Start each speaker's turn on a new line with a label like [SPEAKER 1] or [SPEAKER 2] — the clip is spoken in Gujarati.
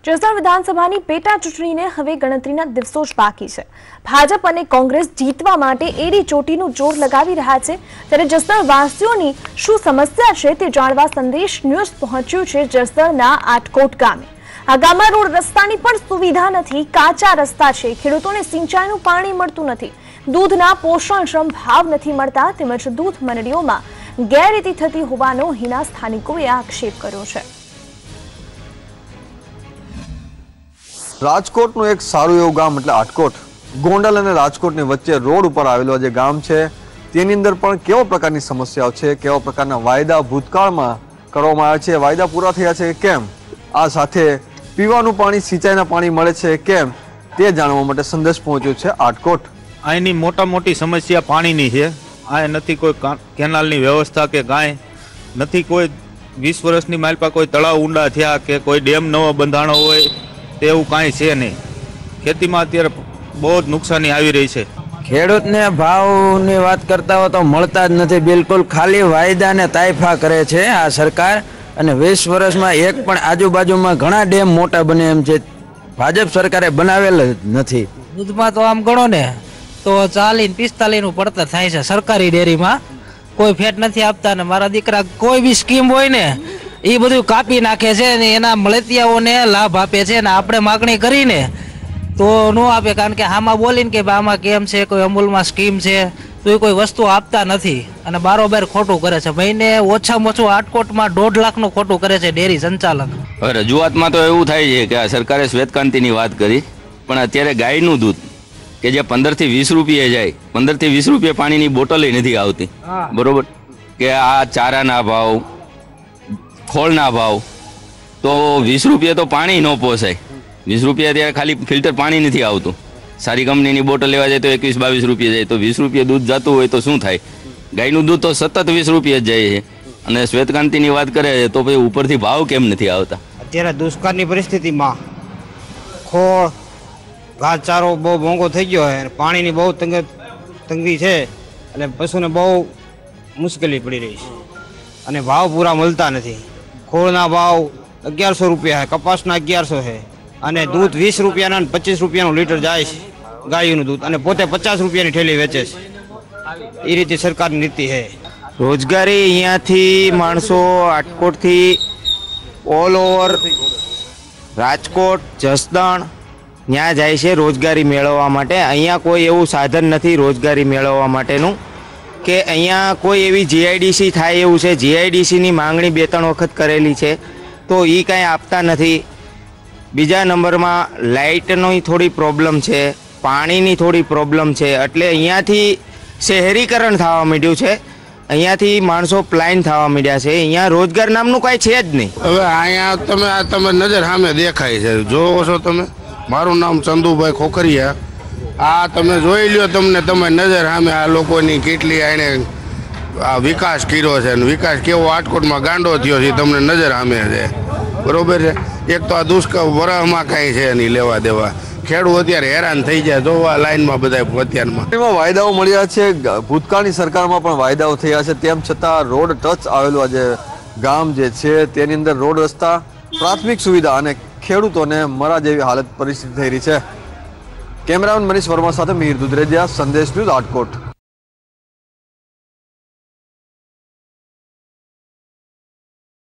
[SPEAKER 1] જસદણ વિધાનસભાની પેટા ચૂંટણીને હવે ગણતરીના દિવસો જ બાકી છે। ભાજપ અને કોંગ્રેસ જીતવા માટે એડી ચોટીનું જોર લગાવી રહ્યા છે, ત્યારે જસદણ વાસીઓની શું સમસ્યા છે તે જાણવા સંદેશ ન્યૂઝ પહોંચ્યું છે જસદણના આટકોટ ગામે। આ ગામમાં રોડ રસ્તાની પણ સુવિધા નથી, કાચા રસ્તા છે, ખેડૂતોને સિંચાઈનું પાણી મળતું નથી, દૂધના પોષણક્ષમ ભાવ નથી મળતા, તેમજ દૂધ મંડળીઓમાં ગેરરીતિ થતી હોવાનો અહીંના સ્થાનિકોએ આક્ષેપ કર્યો છે।
[SPEAKER 2] રાજકોટનું એક સારું એવું ગામ એટલે આટકોટ। ગોંડલ અને રાજકોટની વચ્ચે રોડ ઉપર આવેલો જે ગામ છે તેની અંદર પણ કેવા પ્રકારની સમસ્યાઓ છે, કેવા પ્રકારના વાયદા ભૂતકાળમાં કરવામાં આવ્યા છે, વાયદા પૂરા થયા છે કેમ, આ સાથે પીવાનું પાણી સિંચાઈના પાણી મળે છે કેમ, તે જાણવા માટે સંદેશ પહોંચ્યો છે આટકોટ।
[SPEAKER 3] અહીંની મોટી સમસ્યા પાણીની છે। આ નથી કોઈ કેનાલની વ્યવસ્થા કે કાંઈ નથી, કોઈ 20 વર્ષની માલપા કોઈ તળાવ ઊંડા થયા કે કોઈ ડેમ નવો બંધાણો હોય તેવું કાંઈ છે નહીં। ખેતીમાં અત્યારે બહુ જ નુકસાની આવી રહી છે।
[SPEAKER 4] ખેડૂતને ભાવની વાત કરતા હોય તો મળતા જ નથી, બિલકુલ ખાલી વાયદા ને તાઇફા કરે છે આ સરકાર। અને 20 વર્ષમાં એક પણ આજુબાજુમાં ઘણા ડેમ મોટા બને એમ છે, ભાજપ સરકારે બનાવેલ જ નથી।
[SPEAKER 5] દૂધમાં તો આમ ગણો ને તો 40-45 નું પડતર થાય છે સરકારી ડેરીમાં, કોઈ ફેટ નથી આપતા ને મારા દીકરા કોઈ બી સ્કીમ હોય ને એ બધું કાપી નાખે છે ને એના મળતિયાઓને લાભ આપે છે ને આપણે માગણી કરીને તો ન આપે, કારણ કે આમાં બોલીને કે આમાં કેમ છે, કોઈ અમૂલમાં સ્કીમ છે તો એ કોઈ વસ્તુ આપતા નથી અને બારોબાર ખોટું કરે છે। મહિને ઓછામાં ઓછું આટકોટમાં 1.5 લાખનું ખોટું કરે છે ડેરી સંચાલક।
[SPEAKER 6] હવે રજૂઆતમાં તો એવું થાય છે કે આ સરકારે શ્વેતક્રાંતિની વાત કરી, પણ અત્યારે ગાયનું દૂધ કે જે 15 થી 20 રૂપિયે જાય, 15 થી 20 રૂપિયા પાણીની બોટલ નથી આવતી, બરોબર, કે આ ચારાના ભાવ, ખોળના ભાવ, તો 20 રૂપિયા તો પાણી ન પોસાય। 20 રૂપિયા ત્યારે ખાલી ફિલ્ટર પાણી નથી આવતું, સારી કંપનીની બોટલ લેવા જાય તો 21-22 રૂપિયા જાય, તો 20 રૂપિયા દૂધ જતું હોય તો શું થાય? ગાયનું દૂધ તો સતત 20 રૂપિયા જ જાય છે અને શ્વેતક્રાંતિની વાત કરે તો પછી ઉપરથી ભાવ કેમ નથી આવતા?
[SPEAKER 7] અત્યારે દુષ્કાળની પરિસ્થિતિમાં ખોળ ઘાસચારો બહુ મોંઘો થઈ ગયો છે, પાણીની બહુ તંગી છે એટલે પશુને બહુ મુશ્કેલી પડી રહી છે અને ભાવ પૂરા મળતા નથી। ખોળના ભાવ 1100 રૂપિયા છે, કપાસના 1100 છે અને દૂધ 20 રૂપિયાના 25 રૂપિયાનું લીટર જાય છે ગાયનું દૂધ, અને પોતે 50 રૂપિયાની થેલી વેચે છે। એ રીતે સરકારની નીતિ છે।
[SPEAKER 8] રોજગારી અહીંયાથી માણસો આટકોટથી ઓલ ઓવર રાજકોટ, જસદણ ત્યાં જાય છે રોજગારી મેળવવા માટે। અહીંયા કોઈ એવું સાધન નથી રોજગારી મેળવવા માટેનું કે અહીંયા કોઈ એવી જીઆઈડીસી થાય એવું છે। જીઆઈડીસીની માંગણી 2-3 વખત કરેલી છે તો એ કાંઈ આપતા નથી। બીજા નંબરમાં લાઇટની થોડી પ્રોબ્લેમ છે, પાણીની થોડી પ્રોબ્લેમ છે, એટલે અહીંયાથી શહેરીકરણ થવા માંડ્યું છે, અહીંયાથી માણસો પ્લાઇન થવા માંડ્યા છે। અહીંયા રોજગાર નામનું કાંઈ છે જ નહીં।
[SPEAKER 9] હવે અહીંયા તમે નજર સામે દેખાય છે, જોવો છો તમે, મારું નામ ચંદુભાઈ ખોખરિયા। આ તમે જોઈ લ્યો, તમે નજર સામે આ લોકોની કેટલી આને આ વિકાસ કર્યો છે, વિકાસ કેવો આટકોટમાં ગાંડો થયો છે તમને નજર સામે છે, બરોબર છે। એક તો આ દુષ્કાળ વરહમાં કાંઈ છે નહીં લેવા દેવા, ખેડૂત અત્યારે હેરાન થઈ જાય, જોવા લાઈનમાં બધા અત્યારમાં
[SPEAKER 2] વાયદાઓ મળ્યા છે, ભૂતકાળની સરકારમાં પણ વાયદાઓ થયા છે, તેમ છતાં રોડ ટચ આવેલું આ જે ગામ જે છે તેની અંદર રોડ રસ્તા, પ્રાથમિક સુવિધા અને ખેડૂતોને મરા જેવી હાલત પરિસ્થિતિ થઈ રહી છે। કેમેરામેન મનીષ વર્મા સાથે મીર દુધરેજિયા, સંદેશ ન્યૂઝ, આટકોટ।